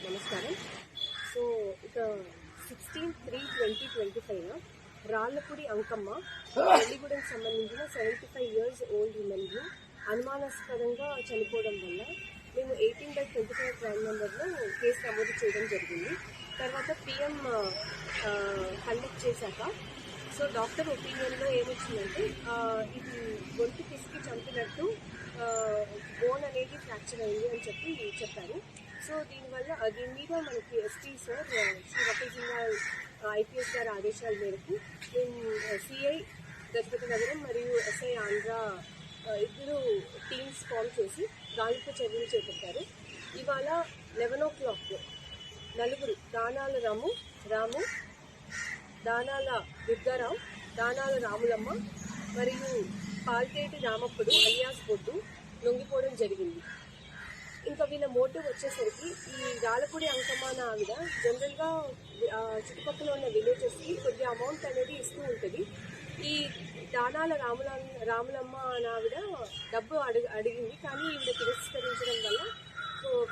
నమస్కారం. సో ఇక 16/3/2025 రాళ్లపూడి అంకమ్మ పెళ్లిగూడెం సంబంధించిన 75 years old ఉమెన్కి అనుమానాస్పదంగా చనిపోవడం వల్ల మేము 18/25 క్రైమ్ నెంబర్లో కేసు నమోదు చేయడం జరిగింది. తర్వాత పిఎం కండక్ట్ చేశాక సో డాక్టర్ ఒపీనియన్లో ఏమొచ్చిందంటే ఇది గొంతు పిసికి చంపినట్టు బోన్ అనేది ఫ్రాక్చర్ అయింది అని చెప్పారు. సో దీని మీద మనకి SP sir Shri Vakeel IPS గారి ఆదేశాల మేరకు మేము సిఐ గజపతి నగరం మరియు ఎస్ఐ ఆంధ్ర ఇద్దరు టీమ్స్ ఫామ్ చేసి గాలింపు చర్యలు చేపట్టారు. ఇవాళ 11 o'clock నలుగురు దానాల రాము, దానాల దుర్గారావు, దానాల రాములమ్మ మరియు పాల్టేటి రామప్పుడు అలియాస్ బొడ్డు లొంగిపోవడం జరిగింది. ఇంకా వీళ్ళ మోటివ్ వచ్చేసరికి ఈ రాళ్లపూడి అంకమ్మ అన్న ఆవిడ జనరల్గా చుట్టుపక్కల ఉన్న విలేజెస్కి కొద్దిగా అమౌంట్ అనేది ఇస్తూ ఉంటుంది. ఈ దానాల రాములమ్మ అన్న ఆవిడ డబ్బు అడిగింది, కానీ ఈవిడ తిరస్కరించడం వల్ల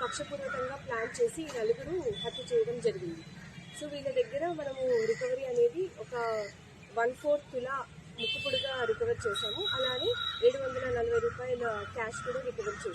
కక్షపూర్వకంగా ప్లాన్ చేసి ఈ నలుగురు హత్య చేయడం జరిగింది. సో వీళ్ళ దగ్గర మనము రికవరీ అనేది ఒక 1/4 తులా ముక్కుపుడుగా రికవర్ చేశాము. అలానే 740 రూపాయల క్యాష్ కూడా రికవర్ చేశాము.